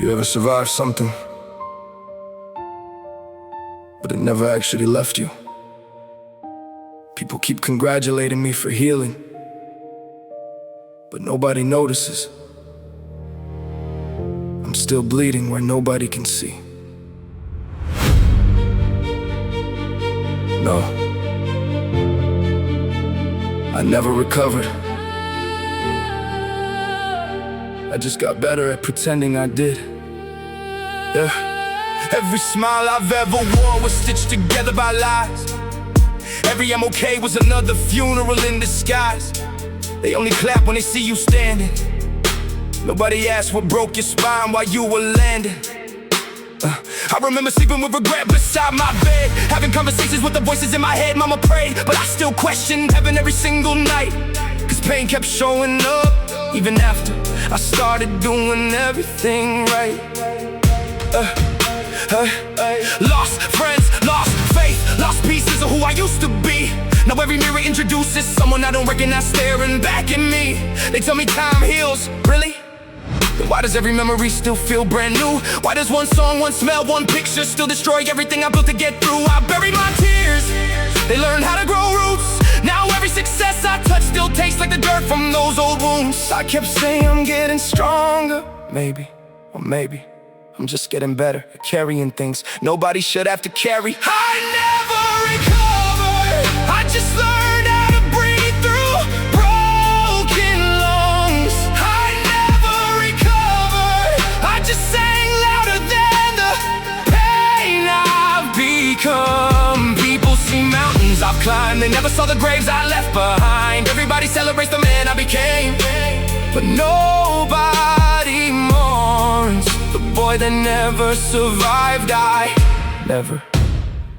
You ever survived something, but it never actually left you? People keep congratulating me for healing, but nobody notices. I'm still bleeding where nobody can see. No, I never recovered. I just got better at pretending I did. Yeah. Every smile I've ever worn was stitched together by lies. Every I'm okay was another funeral in disguise. They only clap when they see you standing. Nobody asked what broke your spine while you were landing. I remember sleeping with regret beside my bed, having conversations with the voices in my head. Mama prayed, but I still questioned heaven every single night, 'cause pain kept showing up, even after I started doing everything right. Lost friends, lost faith, lost pieces of who I used to be. Now every mirror introduces someone I don't recognize staring back at me. They tell me time heals, really? Then why does every memory still feel brand new? Why does one song, one smell, one picture still destroy everything I built to get through? I buried my tears, they learned how to grow roots. Now every success I touch still tastes like the dirt from those old wounds. I kept saying I'm getting stronger, maybe, or maybe I'm just getting better at carrying things nobody should have to carry. I never recovered, I just learned how to breathe through broken lungs. I never recovered, I just sang louder than the pain I've become. People see mountains I've climbed, they never saw the graves I left behind. Everybody celebrates the man I became, but nobody mourns the boy that never survived. I never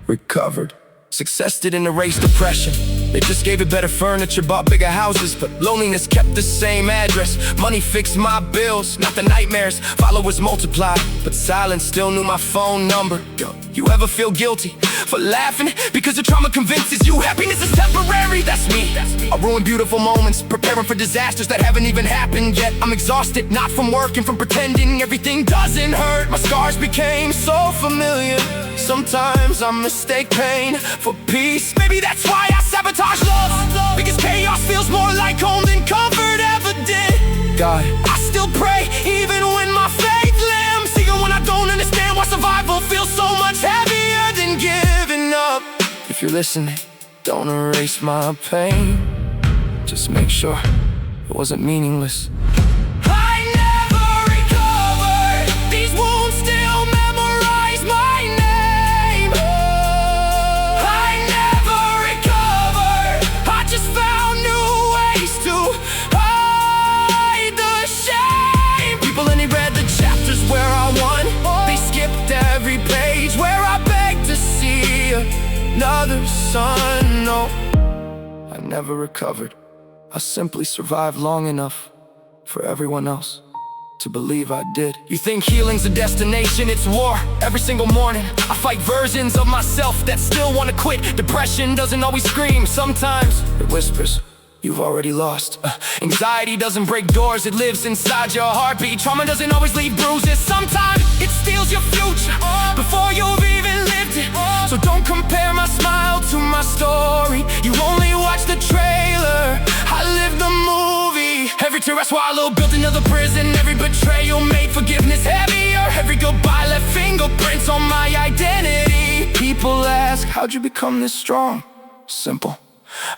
recovered. Success didn't erase depression, they just gave it better furniture, bought bigger houses, but loneliness kept the same address. Money fixed my bills, not the nightmares. Followers multiplied, but silence still knew my phone number. You ever feel guilty for laughing because your trauma convinces you happiness is temporary? That's me. I ruin beautiful moments, preparing for disasters that haven't even happened yet. I'm exhausted, not from work and from pretending everything doesn't hurt. My scars became so familiar, sometimes I mistake pain for peace. Maybe that's why I sabotage love, because chaos feels more like home than comfort ever did. God, I still pray even when my faith limps, even when I don't understand why survival feels so much heavier than giving up. If you're listening, don't erase my pain, just make sure it wasn't meaningless. I never recovered, these wounds still memorize my name. I never recovered, I just found new ways to hide the shame. People only read the chapters where I won, they skipped every page where I begged to see another sun. No, I never recovered, I simply survived long enough for everyone else to believe I did. You think healing's a destination, it's war. Every single morning I fight versions of myself that still wanna quit. Depression doesn't always scream, sometimes it whispers, you've already lost. Anxiety doesn't break doors, it lives inside your heartbeat. Trauma doesn't always leave bruises, sometimes it steals your future before you've even lived it. So don't compare my smile to my story, you only watch the trailer, I live the movie. Every tear I swallowed built another prison, every betrayal made forgiveness heavier. Every goodbye left fingerprints on my identity. People ask, how'd you become this strong? Simple,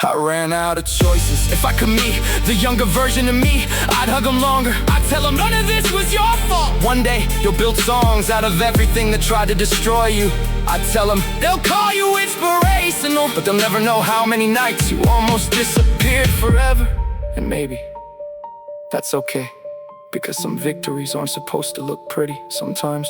I ran out of choices. If I could meet the younger version of me, I'd hug them longer, I'd tell them none of this was your fault. One day, you'll build songs out of everything that tried to destroy you. I'd tell them, they'll call you inspirational, but they'll never know how many nights you almost disappeared forever. And maybe that's okay, because some victories aren't supposed to look pretty. Sometimes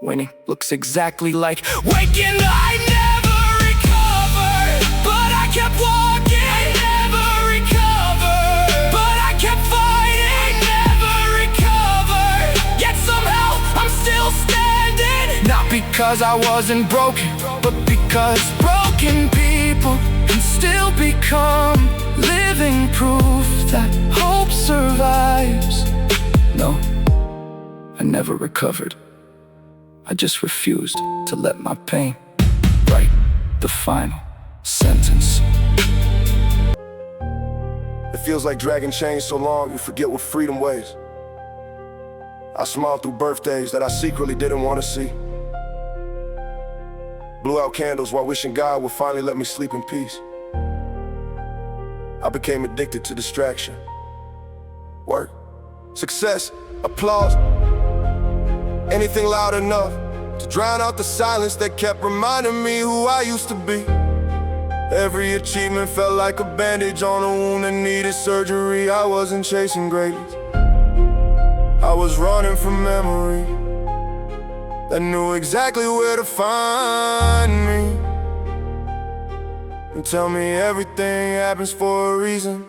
winning looks exactly like waking up. I never recovered, but I kept walking. I never recovered, but I kept fighting. I never recovered, yet somehow I'm still standing. Not because I wasn't broken, but because broken people can still become living proof that hope survives. No, I never recovered. I just refused to let my pain write the final sentence. It feels like dragging chains so long you forget what freedom weighs. I smiled through birthdays that I secretly didn't want to see. Blew out candles while wishing God would finally let me sleep in peace. I became addicted to distraction. Work, success, applause, anything loud enough to drown out the silence that kept reminding me who I used to be. Every achievement felt like a bandage on a wound that needed surgery. I wasn't chasing greatness, I was running from memory that knew exactly where to find me. And tell me everything happens for a reason.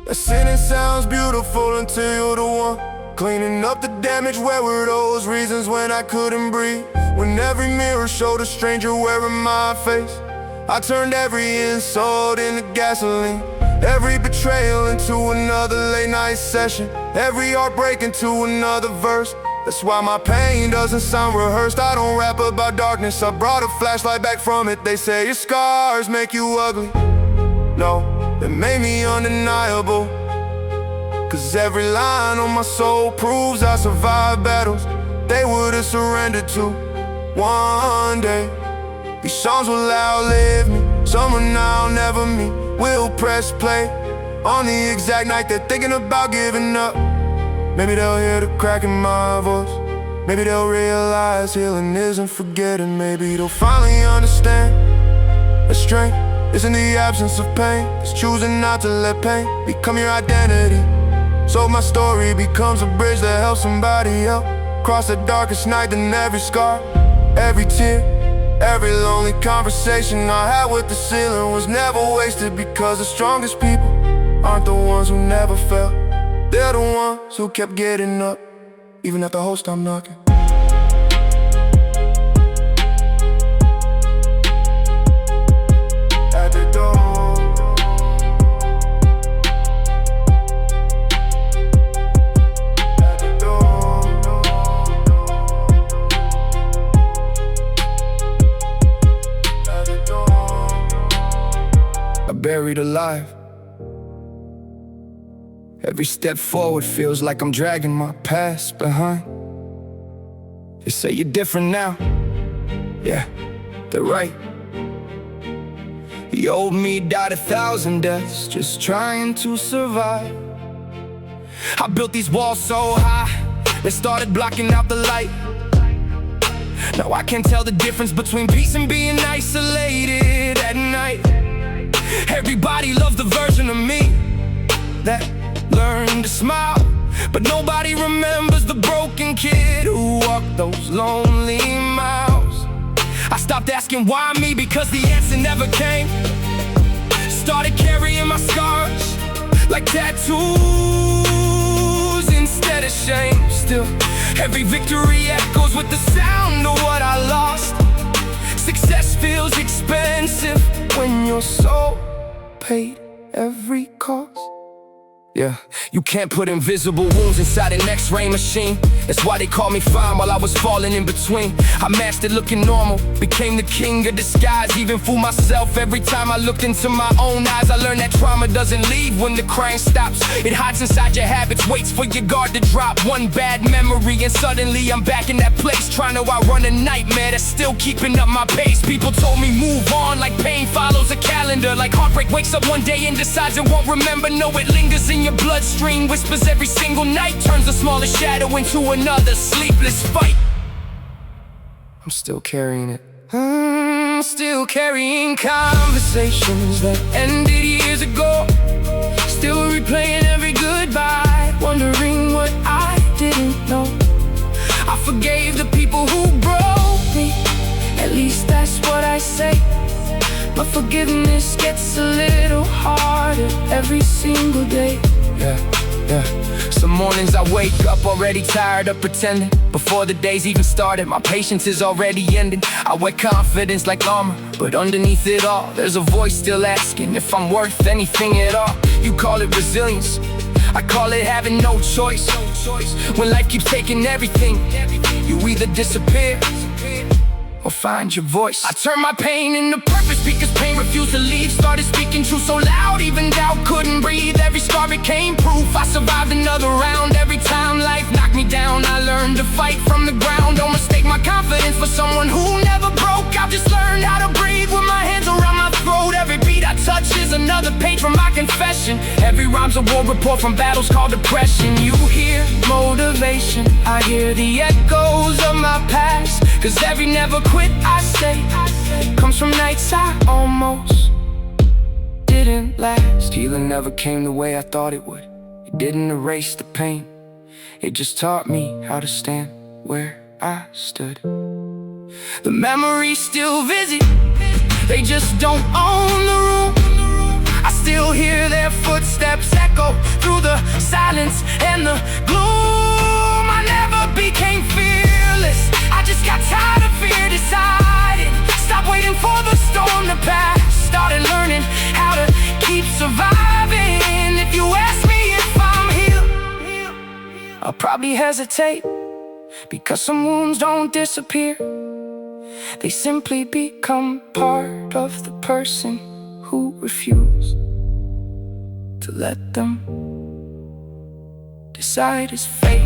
That sinning sounds beautiful until you're the one cleaning up the damage. Where were those reasons when I couldn't breathe? When every mirror showed a stranger wearing my face. I turned every insult into gasoline, every betrayal into another late night session, every heartbreak into another verse. That's why my pain doesn't sound rehearsed. I don't rap about darkness, I brought a flashlight back from it. They say your scars make you ugly. No, they made me undeniable. Cause every line on my soul proves I survived battles they would've surrendered to one day. These songs will outlive me, someone I'll never meet will press play on the exact night they're thinking about giving up. Maybe they'll hear the crack in my voice, maybe they'll realize healing isn't forgetting. Maybe they'll finally understand that strength isn't the absence of pain, it's choosing not to let pain become your identity. So my story becomes a bridge that helps somebody else cross the darkest night. Then every scar, every tear, every lonely conversation I had with the ceiling was never wasted. Because the strongest people aren't the ones who never fell, they're the ones who kept getting up, even after the host stopped knocking. At the door, at the door, at the door. I'm buried alive. Every step forward feels like I'm dragging my past behind. They say you're different now. Yeah, they're right. The old me died 1,000 deaths just trying to survive. I built these walls so high they started blocking out the light. Now I can't tell the difference between peace and being isolated at night. Everybody loves the version of me that learned to smile, but nobody remembers the broken kid who walked those lonely miles. I stopped asking why me, because the answer never came. Started carrying my scars like tattoos instead of shame. Still, every victory echoes with the sound of what I lost. Success feels expensive when your soul paid every cost. Yeah, you can't put invisible wounds inside an X-ray machine. That's why they called me fine while I was falling in between. I mastered looking normal, became the king of disguise. Even fooled myself every time I looked into my own eyes. I learned that trauma doesn't leave when the crying stops. It hides inside your habits, waits for your guard to drop. One bad memory and suddenly I'm back in that place, trying to outrun a nightmare that's still keeping up my pace. People told me move on, like pain follows a calendar. Like heartbreak wakes up one day and decides it won't remember. No, it lingers in your bloodstream, whispers every single night, turns the smallest shadow into another sleepless fight. I'm still carrying it. I'm still carrying conversations that ended years ago. Still replaying every goodbye, wondering what I didn't know. I forgave the people who broke me, at least that's what I say. But forgiveness gets a little harder every single day. Yeah. Some mornings I wake up already tired of pretending. Before the day's even started, my patience is already ending. I wear confidence like armor, but underneath it all, there's a voice still asking if I'm worth anything at all. You call it resilience, I call it having no choice. When life keeps taking everything, you either disappear or find your voice. I turned my pain into purpose because pain refused to leave. Started speaking truth so loud, even doubt couldn't breathe. Every scar became proof. I survived another round. Every time life knocked me down, I learned to fight from the ground. Don't mistake my confidence for someone who never broke. I've just learned how to breathe with my hands around my throat. Every beat I touch is another page from my confession. Every rhyme's a war report from battles called depression. You hear motivation, I hear the echoes of my past. Cause every never quit I say comes from nights I almost didn't last. Healing never came the way I thought it would. It didn't erase the pain, it just taught me how to stand where I stood. The memories still visit, they just don't own the room. I still hear their footsteps echo through the silence and the gloom. I never became fearless, I just got tired of fear. Decided, stop waiting for the storm to pass. Started learning how to keep surviving. If you ask me if I'm healed, I'll probably hesitate, because some wounds don't disappear. They simply become part of the person who refused to let them decide his fate.